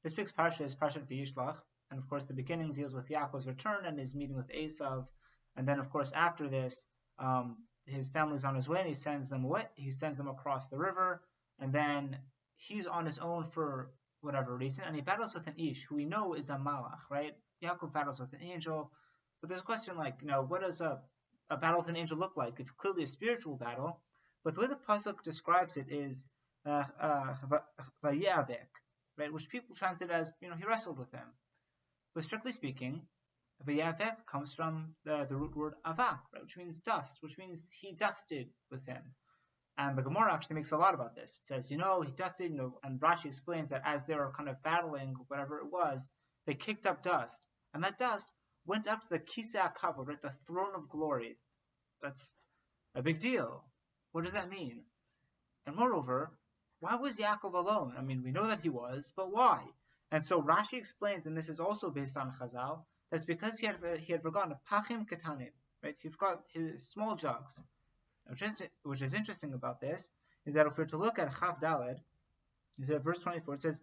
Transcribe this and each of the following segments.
This week's parsha is Parshat Vayishlach, and of course the beginning deals with Yaakov's return and his meeting with Esav, and then of course after this, his family's on his way and he sends them away. He sends them across the river, and then he's on his own for whatever reason, and he battles with an ish who we know is a malach, right? Yaakov battles with an angel, but there's a question like, what does a battle with an angel look like? It's clearly a spiritual battle, but the way the pasuk describes it is vayavek, right? Which people translate as, he wrestled with him. But strictly speaking, vayavek comes from the root word avak, right? Which means dust, which means he dusted with him. And the Gemara actually makes a lot about this. It says, he dusted, and Rashi explains that as they were kind of battling, whatever it was, they kicked up dust. And that dust went up to the Kisei HaKavod, right? The throne of glory. That's a big deal. What does that mean? And moreover, why was Yaakov alone? I mean, we know that he was, but why? And so Rashi explains, and this is also based on Chazal, that's because he had forgotten pachim ketanim, right? He forgot his small jugs. Which is interesting about this is that if we're to look at Chav Daled, verse 24, it says,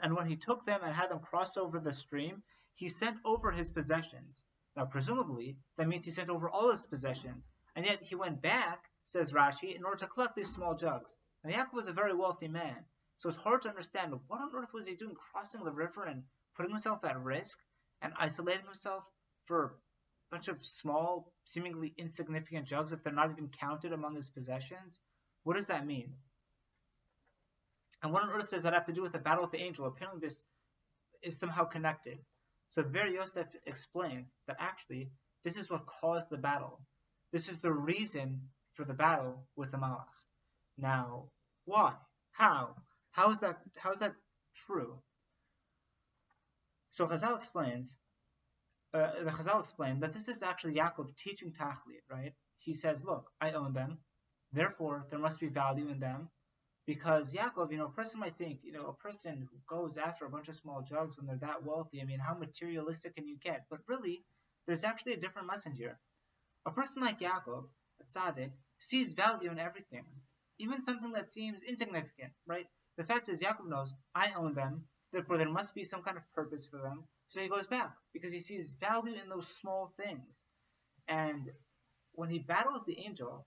and when he took them and had them cross over the stream, he sent over his possessions. Now, presumably, that means he sent over all his possessions. And yet he went back, says Rashi, in order to collect these small jugs. Now, Yaakov was a very wealthy man, so it's hard to understand what on earth was he doing crossing the river and putting himself at risk and isolating himself for a bunch of small, seemingly insignificant jugs if they're not even counted among his possessions. What does that mean? And what on earth does that have to do with the battle with the angel? Apparently this is somehow connected. So the Ber Yosef explains that actually this is what caused the battle. This is the reason for the battle with the Malach. Now, why? How? How is that true? So Chazal explains, the Chazal explained that this is actually Yaakov teaching Tachlit, right? He says, look, I own them, therefore there must be value in them, because Yaakov, a person might think, a person who goes after a bunch of small jugs when they're that wealthy, how materialistic can you get? But really, there's actually a different lesson here. A person like Yaakov, a tzaddik, sees value in everything, even something that seems insignificant, right? The fact is, Yaakov knows, I own them, therefore there must be some kind of purpose for them. So he goes back, because he sees value in those small things. And when he battles the angel,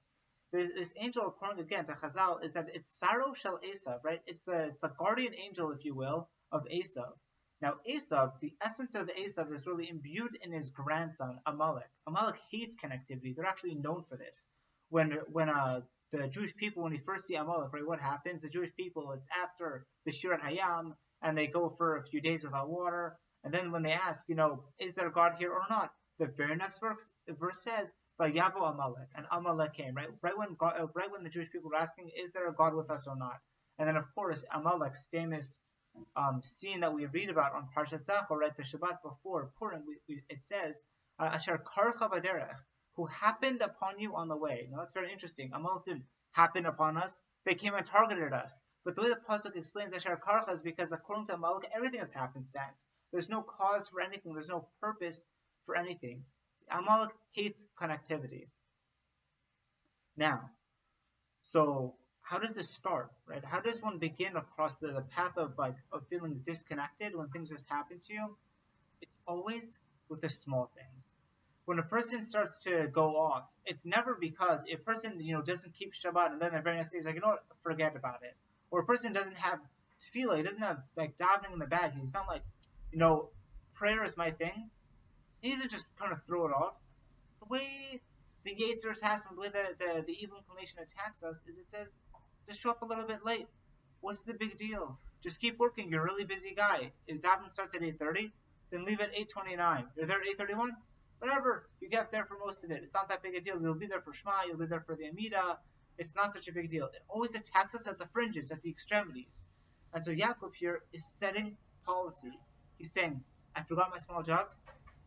this angel, according again to Chazal, is that it's Saro Shel Esav, right? It's the guardian angel, if you will, of Esav. Now, Esav, the essence of Esav is really imbued in his grandson, Amalek. Amalek hates connectivity. They're actually known for this. When the Jewish people, when we first see Amalek, right, what happens? The Jewish people, it's after the Shirat Hayam, and they go for a few days without water. And then when they ask, is there a God here or not? The very next verse says, Vayavo Amalek, and Amalek came, right? Right when the Jewish people were asking, is there a God with us or not? And then, of course, Amalek's famous scene that we read about on Parshat Zachor, right, the Shabbat before Purim, it says, Asher Karcha Baderech, who happened upon you on the way. Now, that's very interesting. Amalek didn't happen upon us. They came and targeted us. But the way the Pasuk explains Asher Karcha is because, according to Amalek, everything is happenstance. There's no cause for anything. There's no purpose for anything. Amalek hates connectivity. Now, so how does this start, right? How does one begin across the path of feeling disconnected when things just happen to you? It's always with the small things. When a person starts to go off, it's never because a person, doesn't keep Shabbat and then the very next day he's like, forget about it. Or a person doesn't have tefillah, he doesn't have davening in the bag. He's not like, prayer is my thing. He doesn't just kind of throw it off. The way the Yetzer attacks and the way the evil inclination attacks us is it says, just show up a little bit late. What's the big deal? Just keep working. You're a really busy guy. If davening starts at 8:30, then leave at 8:29. You're there at 8:31? Whatever. You get there for most of it. It's not that big a deal. You'll be there for Shema. You'll be there for the Amida. It's not such a big deal. It always attacks us at the fringes, at the extremities. And so Yaakov here is setting policy. He's saying, I forgot my small jugs.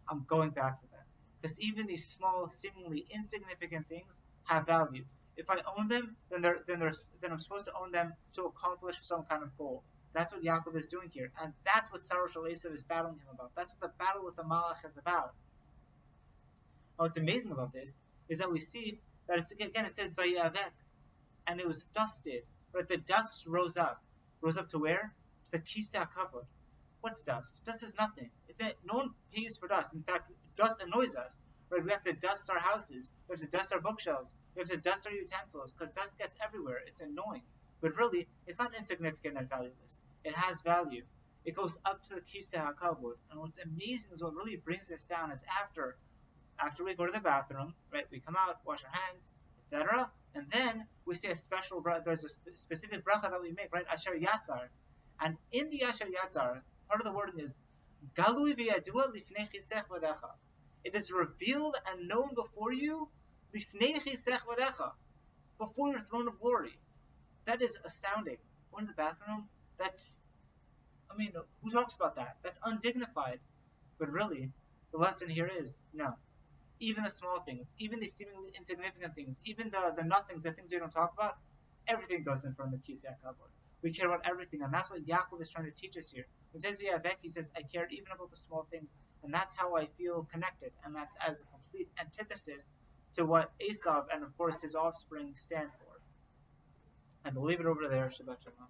I'm going back to them. Because even these small, seemingly insignificant things have value. If I own them, then I'm supposed to own them to accomplish some kind of goal. That's what Yaakov is doing here. And that's what Sarah Shel Esav is battling him about. That's what the battle with the Malach is about. Now, what's amazing about this is that we see that, it says Vayavek, and it was dusted. Right? The dust rose up. Rose up to where? To the Kisei HaKavod. What's dust? Dust is nothing. No one pays for dust. In fact, dust annoys us. Right? We have to dust our houses. We have to dust our bookshelves. We have to dust our utensils because dust gets everywhere. It's annoying. But really, it's not insignificant and valueless. It has value. It goes up to the Kisei HaKavod. And what's amazing is what really brings this down is after we go to the bathroom, right? We come out, wash our hands, etc. And then we say a special bracha. There's a specific bracha that we make, right? Asher Yatzar. And in the Asher Yatzar, part of the wording is Galui v'yadua lifnei chisech vadecha. It is revealed and known before you, lifnei chisech vadecha, before your throne of glory. That is astounding. Going to the bathroom, who talks about that? That's undignified. But really, the lesson here is, no. Even the small things, even the seemingly insignificant things, even the nothings, the things we don't talk about, everything goes in front of the Kisei HaKavod. We care about everything, and that's what Yaakov is trying to teach us here. When he says V'yavek, he says, I care even about the small things, and that's how I feel connected, and that's as a complete antithesis to what Esav and, of course, his offspring stand for. And we'll leave it over there. Shabbat Shalom.